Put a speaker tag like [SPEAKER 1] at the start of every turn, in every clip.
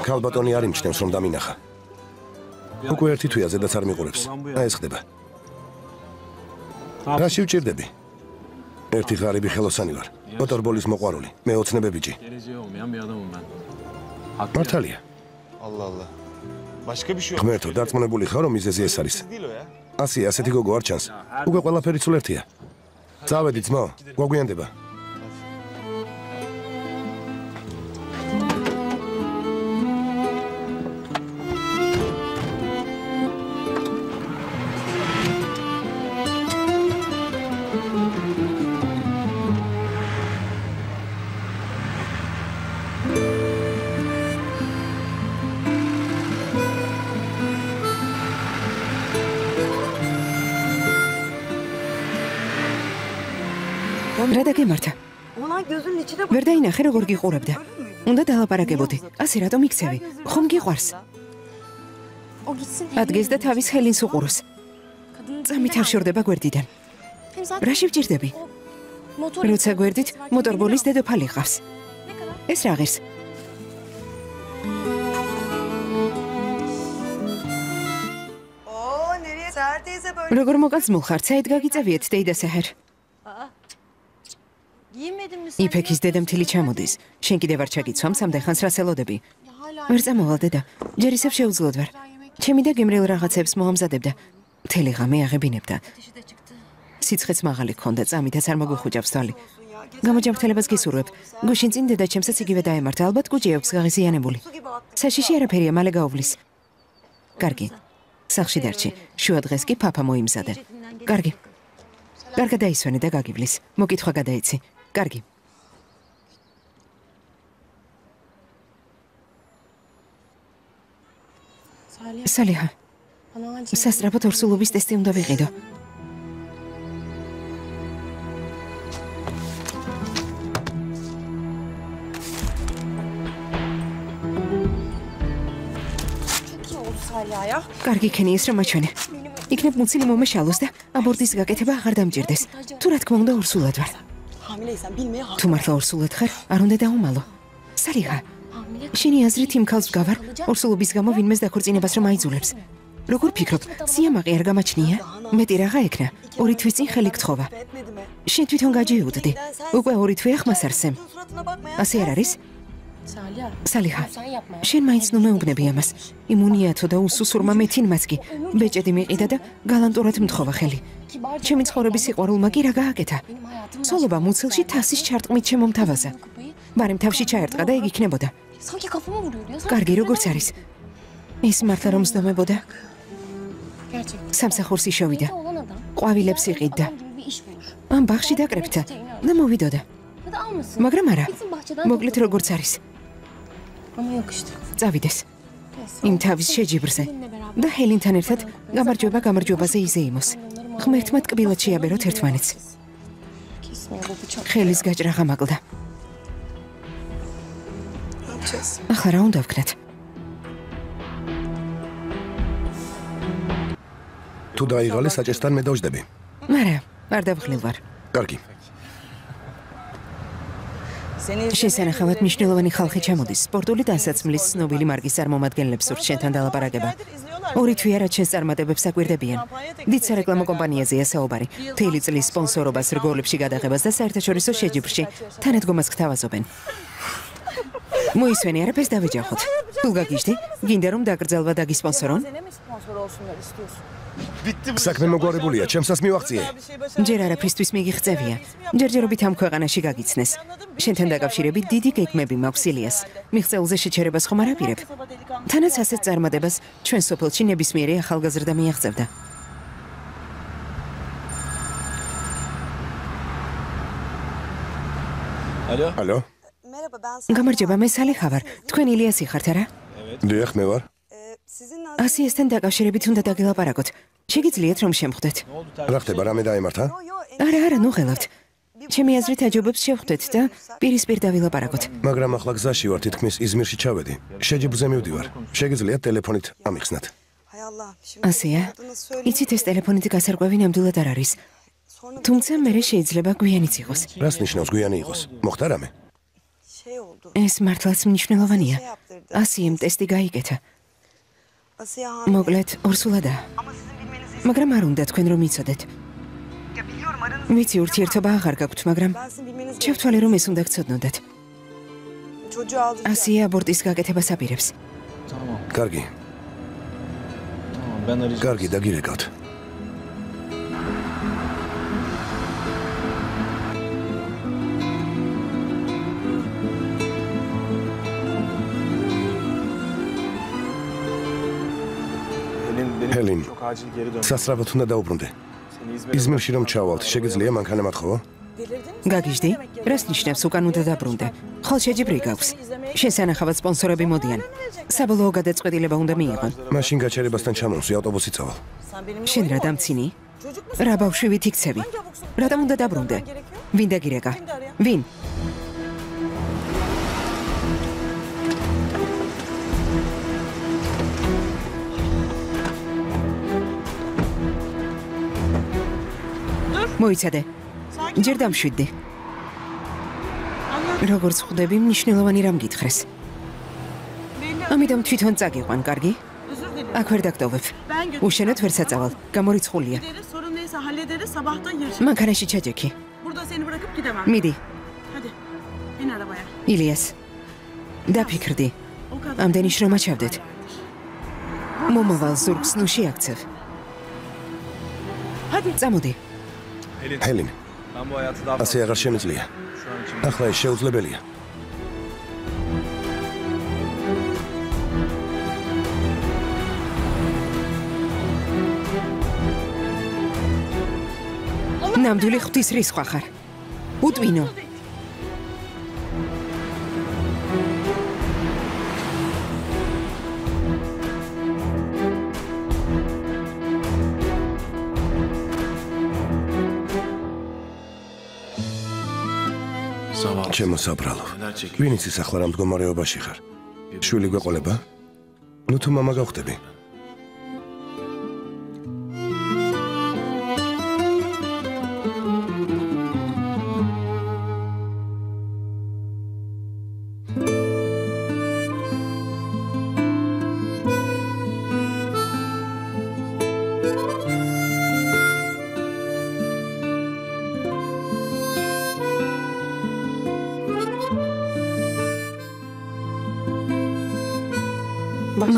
[SPEAKER 1] ქალბატონი არ იმჩნევს რომ დამინახა. უკვე ერთი თვეა ზედაც არ მიყურებს. აი ეს ხდება. რა შევჭირდები? ერთი ღარიბი ხელოსანი ვარ. მოტორბოლის მოყვარული. მე ოცნებე ბიჭი. მართალია. ღმერთო, დარწმუნებული ხარ რომ მიზეზი ეს არის? ასეთი გოგო არ ჩანს. უკვე ყველაფერი სულ ერთია. წავედი ძმო, გვაგვიანდება.
[SPEAKER 2] რა დაგემართა? ვერ დაინახე როგორ გიყურებდა. უნდა დალაპარაკებოდი. ასე რატომ იქცევი? ხომ გიყვარს? ადგეს და თავის ხელინს უყუროს. წამით არ შორდება გვერდიდან. რა შევჭირდები? როცა გვერდით მოტორბოლის დედოფალი ყავს. ეს რა ღირს? როგორ მოკაცმულ ხარ? საით გაგიწევიეთ დეიდა საჰერ? იფექის დედამთილი ჩამოდის. შენ კიდევ არ ჩაგიცვამ სამდეხანს რას ელოდები? ვერ წამოვალ დედა. ჯერ ისევ შეუძლოდ ვარ. ჩემი და გემრიელ რაღაცებს მოამზადებდა. მთელი ღამე აღებინებდა. სიცხეც მაღალი ჰქონდა, წამითაც არ მოგუხუჭავს თვალი. გამოჯამრთელებას გისურვებ. გუშინ წინ დედა ჩემსაც იგივე დაემართა, ალბათ კუჭი აქვს გაღიზიანებული. საშიში არაფერია, მალე გაუვლის. კარგი. სახლში დარჩი. შუა დღეს კი პაპა მოიმზადე. კარგი. კარგად დაისვენე და გაგივლის. მოკითხვა გადაიცი. კარგი. სალიჰა. სასწრაფოდ ორსულობის ტესტი უნდა ვიყიდო. კარგი ქენი ის რომ აჩვენე. იქნებ მუცილი მომეშალოს და აბორტის გაკეთება აღარ დამჭირდეს. თუ რა თქმა უნდა ორსულად ვარ. თუ მართლა ორსულად ხარ, არ უნდა დაუმალო. სალიჰა. შენი აზრით იმ ქალს ვგავარ, ორსულობის გამო ვინმეს დაქორწინებას რომ აიძულებს. როგორ ფიქრობ, სიამაყე არ გამაჩნია? მეტი რაღა ექნა. 2 თვის წინ ხელი გთხოვა. შენ თვითონ გაჯიუდდი. უკვე 2 თვეა ხმას არსემ. ასე არ არის? სალიჰა, შენ მაინც ნუ მეუბნები ამას. იმუნიათო და უსუსურმა მეთინმაც კი ბეჭედი მიყიდა და გალანტურად მთხოვა ხელი. ჩემი ცხოვრების სიყვარულმა კი რა გააკეთა? ცოლობა მუცელში თასის ჩარტყმით შემომთავაზა. ბარემ თავში ჩაერტყა და იგი იქნებოდა. კარგი როგორც არის. ის მართლა რომ სდომებოდა. სამსახურს იშოვიდა. ყვავილებს იყიდდა. ამ ბაღში დაკრებდა და მოვიდოდა. მაგრამ არა, მოკლედ როგორც არის. წავიდეს. იმ თავის შეჯიბრზე და ჰელინთან ერთად გამარჯვებაზე იზეიმოს. ღმერთმა ტკბილად შეაბეროთ ერთმანეთს. ხელის გაჭრა გამაკლდა. ახლა რა უნდა ვქნათ?
[SPEAKER 1] თუ დაიღალე საჭესთან მე დავждები.
[SPEAKER 2] არა, არ დავხლილ ვარ.
[SPEAKER 1] კარგი.
[SPEAKER 2] შესანახავად მნიშვნელოვანი ხალხი ჩამოდის. სპორტული დასაცმლის ცნობილი მარკის წარმომადგენლებს სურთ შენთან დალაპარაკება. 2 თვეა რაც შენს წარმატებებს აკვირდებიან. დიდ სარეკლამო კომპანიაზეა საუბარი. მთელი წლის სპონსორობას, რგოლებში გადაღებას და საერთაშორისო შეჯიბრში თანადგომას გთავაზობენ. მოისვენი არაფერს დავეჯახოთ. თუ გაგიჟდი, გინდა რომ დაკრძალვა დაგისპონსორონ?
[SPEAKER 1] საქმე მოგვარებულია, ჩემსაც მივაღწიე.
[SPEAKER 2] ჯერ არაფრისთვის მიგიღწევია. ჯერჯერობით ამ ქვეყანაში გაგიცნეს. შენთან დაკავშირებით დიდი გეგმები მაქვს ილიას. მიღწეულზე შეჩერებას ხომ არ აპირებ? თანაც ასეთ წარმატებას ჩვენ სოფელში ნებისმიერი ახალგაზრდა მიაღწევდა.
[SPEAKER 1] ალო?
[SPEAKER 2] გამარჯობა, მე სალიჰა ვარ. თქვენ ილიასი ხართ არა?
[SPEAKER 1] დიახ, მე ვარ.
[SPEAKER 2] ასიესთან დაკავშირებით უნდა დაგელაპარაკოთ. შეგიძლიათ რომ შემხვდეთ?
[SPEAKER 1] რა ხდება, რამე დაემართა?
[SPEAKER 2] არა, ნუ ღელავთ. ჩემი აზრით აჯობებს შევხვდეთ და პირისპირ დავილაპარაკოთ.
[SPEAKER 1] მაგრამ ახლა გზაში ვარ, თითქმის იზმირში ჩავედი. შეჯიბრზე მივდივარ. შეგიძლიათ ტელეფონით ამიხსნათ.
[SPEAKER 2] ასეა? იცით ეს ტელეფონით გასარკვევი ნამდვილად არ არის. თუმცა მე შეიძლება გვიანიც იყოს.
[SPEAKER 1] რას ნიშნავს გვიანი იყოს? მოხდა რამე?
[SPEAKER 2] ეს მართლაც მნიშვნელოვანია. ასიემ ტესტი გაიკეთა. მოკლედ, ორსულადაა. მაგრამ არ უნდა თქვენ რომ იცოდეთ. ვიცი ურთიერთობა აღარ გაქვთ, მაგრამ შევთვალე რომ ეს უნდა გცოდნოდეთ. ასია აბორტის გაკეთებას აპირებს.
[SPEAKER 1] კარგი. კარგი, დაგირეკავთ. ჰელინ, სასწრაფოდ უნდა დაუბრუნდე. იზმირში რომ ჩავალთ, შეგიძლია მანქანა მათხოვო?
[SPEAKER 2] გაგიჟდი? რას ნიშნავს უკან უნდა დაბრუნდე? ხოლშეჯიბრი გაქვს. შენ სანახავად სპონსორები მოდიან. საბოლოო გადაწყვეტილება უნდა მიიღონ.
[SPEAKER 1] მაშინ გაჩერებასთან ჩამოვსვი, ავტობუსი წავალ.
[SPEAKER 2] შენ რა დამცინი? რა ბავშვივით იქცევი? რატომ უნდა დაბრუნდე? ვინ დაგირეკა? ვინ? მოიცადე. ჯერ დამშვიდდი. როგორც ხვდები, მნიშვნელოვანი რამ გითხრეს. ამიტომ თვითონ წაგიყვან, კარგი? აქ ვერ დაგტოვებ. უშენოდ ვერ საწავალ, გამორიცხულია. მანქანაში ჩაჯექი. მიდი. ილიას. დაფიქრდი. ამდენი შრომა ჩავდეთ. მომავალ ზურგს ნუ შეაქცევ. წამოდი.
[SPEAKER 1] ჰელინ, ასე აღარ შემიძლია. ახლა ეს შეუძლებელია. ნამდვილი ღვთისრის სხვა ხარ. უტვინო. ჩემო საბრალო, ვინ იცის ახლა რა მდგომარეობაში ხარ? შვილი გვეყოლება? ნუ თუ მამა გავხდები.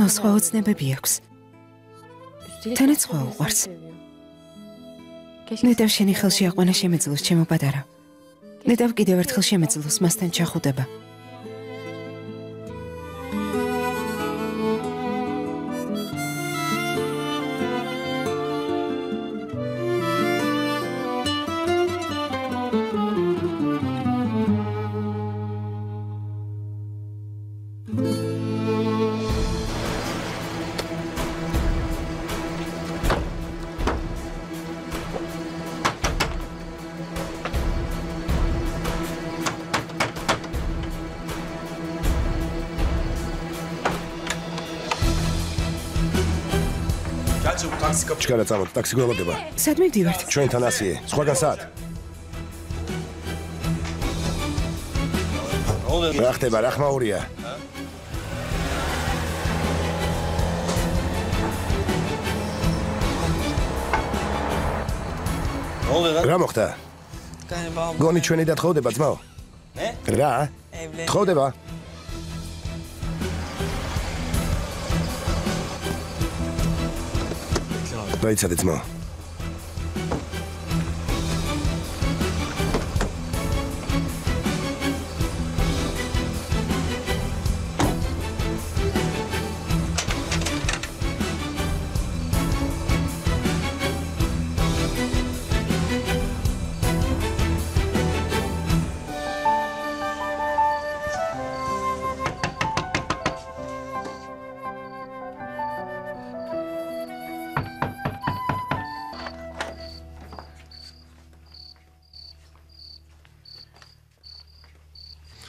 [SPEAKER 1] მას სხვა ოცნებები აქვს. თანაც სხვა უყვარს. ნეტავ შენი ხელში აყვანა შემეძლოს, ჩემო პატარა. ნეტავ კიდევ ერთხელ შემეძლოს, მასთან ჩახუტება. ჩქარა წამოთ, ტაქსი გველოდება.
[SPEAKER 2] სად მივდივართ?
[SPEAKER 1] ჩვენთან ასიე, სხვაგან სად? რა ხდება, რა ხმაურია? რა მოხდა? გონი ჩვენი და თხოვდება, ძმაო? რა? თხოვდება? დაიცადე ძმაო.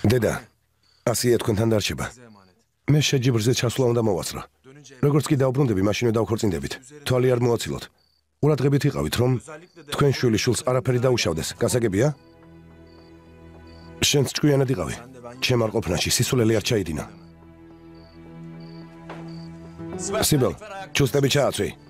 [SPEAKER 1] დედა, ასია თქვენთან დარჩება. მე შეჯიბრზე ჩასვლა უნდა მოვასწრო. როგორც კი დაუბრუნდები, მაშინვე დავქორწინდებით. თვალი არ მოაცილოთ. ყურადღებით იყავით, რომ თქვენ შვილის შულს არაფერი დაუშავდეს. გასაგებია? შენც ჭკვიანად იყავი. ჩემ არ ყოფნაში სისულელი არ ჩაიდინა. სიბელ, ჩუსტები ჩააცვი.